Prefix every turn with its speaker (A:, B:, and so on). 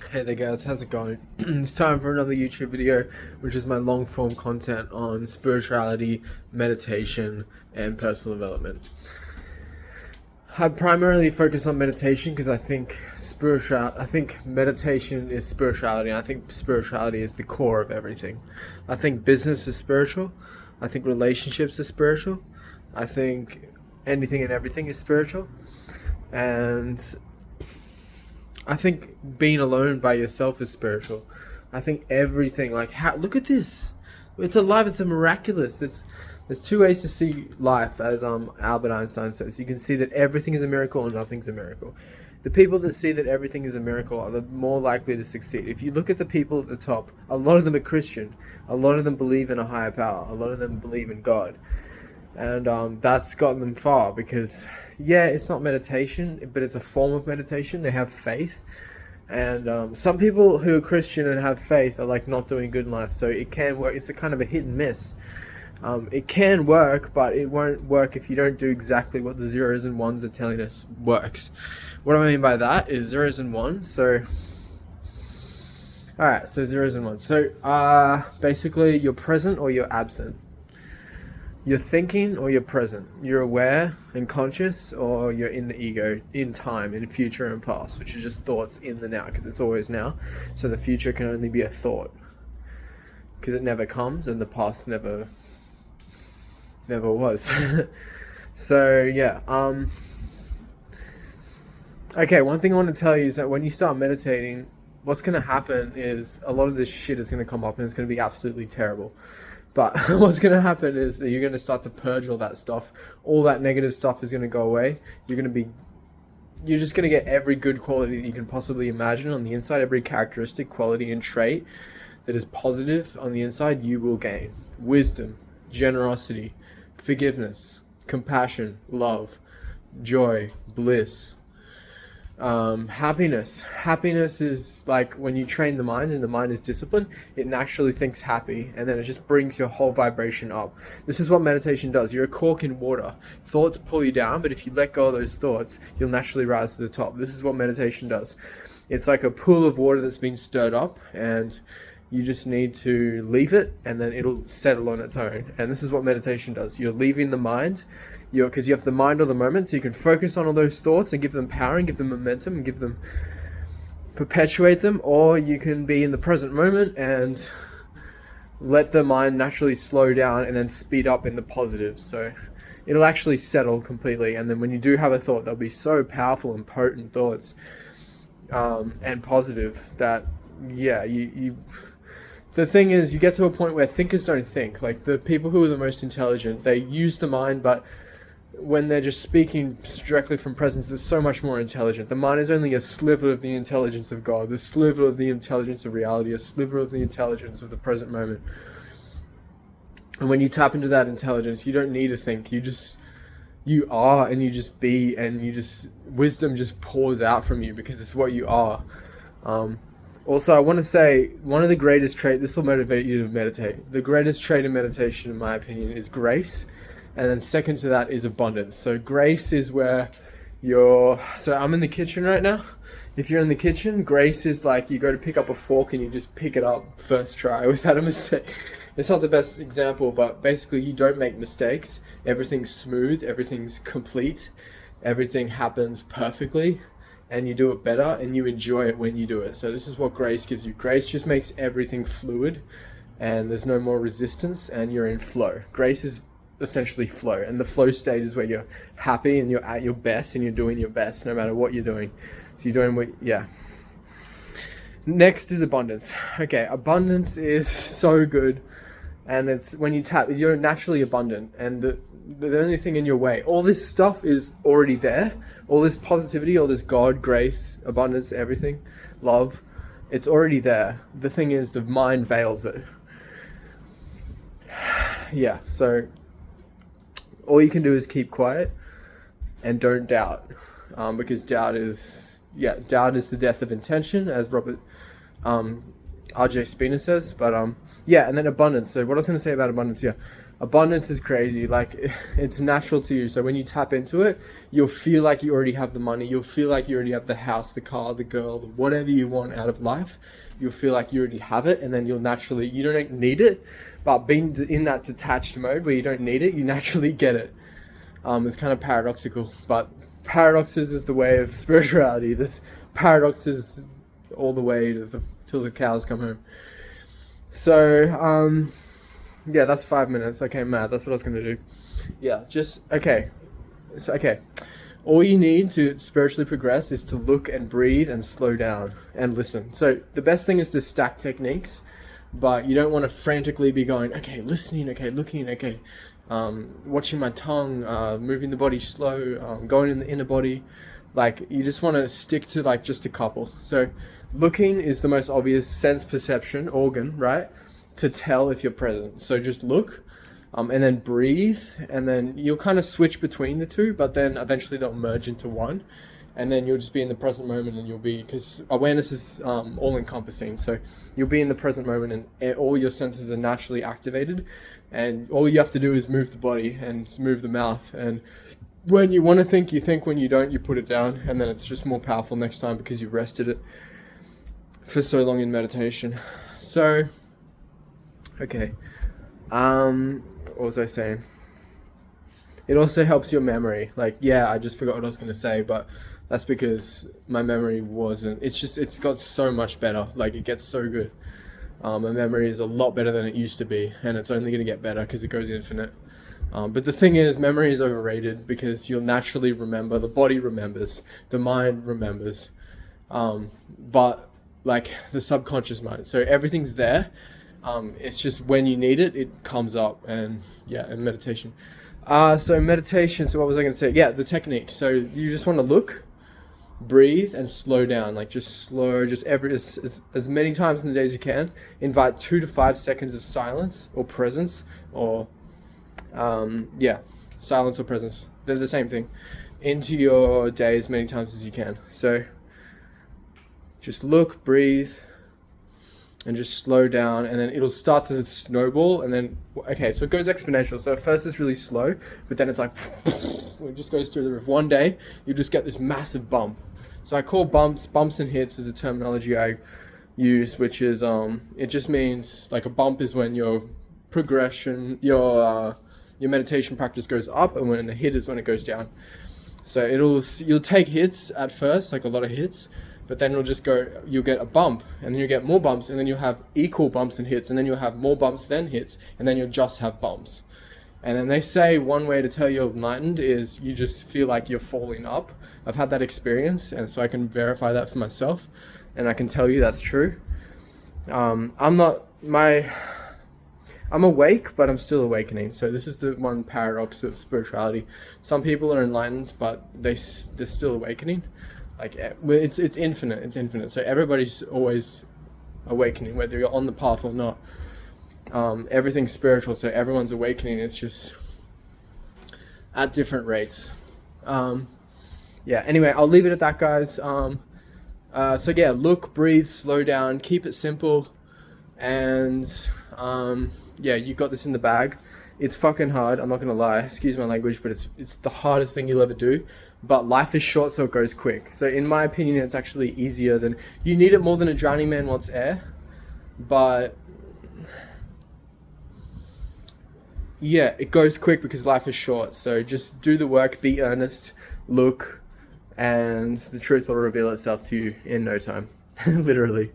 A: Hey there guys, how's it going? It's time for another YouTube video, which is my long form content on spirituality, meditation, and personal development. I primarily focus on meditation because I think meditation is spirituality, and I think spirituality is the core of everything. I think business is spiritual, I think relationships are spiritual, I think anything and everything is spiritual, and I think being alone by yourself is spiritual. I think everything, like, look at this. It's alive. It's a miraculous. There's two ways to see life, as Albert Einstein says. You can see that everything is a miracle and nothing's a miracle. The people that see that everything is a miracle are the more likely to succeed. If you look at the people at the top, a lot of them are Christian. A lot of them believe in a higher power. A lot of them believe in God. And that's gotten them far because, yeah, it's not meditation, but it's a form of meditation. They have faith. And some people who are Christian and have faith are like not doing good in life. So it can work. It's a kind of a hit and miss. It can work, but it won't work if you don't do exactly what the zeros and ones are telling us works. What I mean by that is zeros and ones. So, alright, so zeros and ones. So, basically, you're present or you're absent. You're thinking or you're present. You're aware and conscious, or you're in the ego, in time, in future and past, which are just thoughts in the now, because it's always now. So the future can only be a thought, because it never comes, and the past never was. So yeah. Okay, one thing I want to tell you is that when you start meditating, what's going to happen is a lot of this shit is going to come up, and it's going to be absolutely terrible. But what's going to happen is that you're going to start to purge all that stuff. All that negative stuff is going to go away. You're just going to get every good quality that you can possibly imagine on the inside. Every characteristic, quality, and trait that is positive on the inside, you will gain. Wisdom, generosity, forgiveness, compassion, love, joy, bliss. Happiness is like when you train the mind and the mind is disciplined, it naturally thinks happy, and then it just brings your whole vibration up. This is what meditation does. You're a cork in water. Thoughts pull you down, but if you let go of those thoughts, you'll naturally rise to the top. This is what meditation does. It's like a pool of water that's been stirred up, and you just need to leave it, and then it'll settle on its own. And this is what meditation does. You're leaving the mind, because you have the mind of the moment, so you can focus on all those thoughts and give them power and give them momentum and perpetuate them, or you can be in the present moment and let the mind naturally slow down and then speed up in the positive. So it'll actually settle completely, and then when you do have a thought, they'll be so powerful and potent thoughts, and positive that, yeah, the thing is, you get to a point where thinkers don't think. Like, the people who are the most intelligent, they use the mind, but when they're just speaking directly from presence, it's so much more intelligent. The mind is only a sliver of the intelligence of God, a sliver of the intelligence of reality, a sliver of the intelligence of the present moment. And when you tap into that intelligence, you don't need to think. You are, and you just be, and wisdom just pours out from you because it's what you are. Also, I want to say, one of the greatest traits, this will motivate you to meditate. The greatest trait in meditation, in my opinion, is grace. And then second to that is abundance. So grace is where so I'm in the kitchen right now. If you're in the kitchen, grace is like you go to pick up a fork and you just pick it up first try without a mistake. It's not the best example, but basically you don't make mistakes. Everything's smooth, everything's complete, everything happens perfectly, and you do it better, and you enjoy it when you do it. So this is what grace gives you. Grace just makes everything fluid, and there's no more resistance, and you're in flow. Grace is essentially flow, and the flow state is where you're happy and you're at your best and you're doing your best no matter what you're doing. So you're doing Next is abundance. Okay, abundance is so good, and it's when you're naturally abundant, and the only thing in your way, all this stuff is already there. All this positivity, all this God, grace, abundance, everything, love, it's already there. The thing is, the mind veils it. Yeah, so all you can do is keep quiet and don't doubt, because doubt is the death of intention, as Robert RJ Spina says. But yeah, and then abundance. So what I was going to say about abundance, yeah, abundance is crazy. Like it's natural to you. So when you tap into it, you'll feel like you already have the money. You'll feel like you already have the house, the car, the girl, whatever you want out of life. You'll feel like you already have it, and then you'll naturally, you don't need it, but being in that detached mode where you don't need it, you naturally get it. It's kind of paradoxical, but paradoxes is the way of spirituality. This paradoxes all the way till the cows come home. So, yeah, that's 5 minutes. Okay, mad. That's what I was going to do. Yeah, just, okay. So, okay. All you need to spiritually progress is to look and breathe and slow down and listen. So the best thing is to stack techniques, but you don't want to frantically be going, okay, listening, okay, looking, okay, watching my tongue, moving the body slow, going in the inner body. Like, you just want to stick to like just a couple. So looking is the most obvious sense perception organ, right? To tell if you're present. So just look. And then breathe, and then you'll kind of switch between the two, but then eventually they'll merge into one, and then you'll just be in the present moment, and you'll be, because awareness is all-encompassing, so you'll be in the present moment, and all your senses are naturally activated, and all you have to do is move the body and move the mouth, and when you want to think, you think. When you don't, you put it down, and then it's just more powerful next time because you rested it for so long in meditation. So, okay. What was I saying? It also helps your memory. Like, yeah, I just forgot what I was going to say, but that's because my memory wasn't, it's got so much better. Like, it gets so good. My memory is a lot better than it used to be, and it's only going to get better because it goes infinite. But the thing is, memory is overrated because you'll naturally remember. The body remembers. The mind remembers. But, like, the subconscious mind. So everything's there. It's just when you need it, it comes up. And yeah, and meditation. So meditation, so what was I going to say? Yeah, the technique. So you just want to look, breathe, and slow down. Like, just slow, just as many times in the day as you can. Invite 2 to 5 seconds of silence or presence, or silence or presence. They're the same thing. Into your day as many times as you can. So just look, breathe, and just slow down, and then it'll start to snowball, and then, okay, so it goes exponential. So at first it's really slow, but then it's like, it just goes through the roof. One day, you just get this massive bump. So I call bumps and hits is the terminology I use, which is, it just means, like, a bump is when your progression, your meditation practice goes up, and when a hit is when it goes down. So you'll take hits at first, like a lot of hits, but then you'll get a bump, and then you'll get more bumps, and then you'll have equal bumps and hits, and then you'll have more bumps than hits, and then you'll just have bumps. And then they say one way to tell you're enlightened is you just feel like you're falling up. I've had that experience, and so I can verify that for myself, and I can tell you that's true. I'm awake, but I'm still awakening. So this is the one paradox of spirituality. Some people are enlightened, but they're still awakening. Like, it's infinite. It's infinite. So everybody's always awakening, whether you're on the path or not. Everything's spiritual, so everyone's awakening. It's just at different rates. Anyway, I'll leave it at that, guys. So yeah, look, breathe, slow down, keep it simple, and you got this in the bag. It's fucking hard, I'm not gonna lie, excuse my language, but it's the hardest thing you'll ever do. But life is short, so it goes quick. So in my opinion, it's actually easier than, you need it more than a drowning man wants air, but yeah, it goes quick because life is short. So just do the work, be earnest, look, and the truth will reveal itself to you in no time. Literally.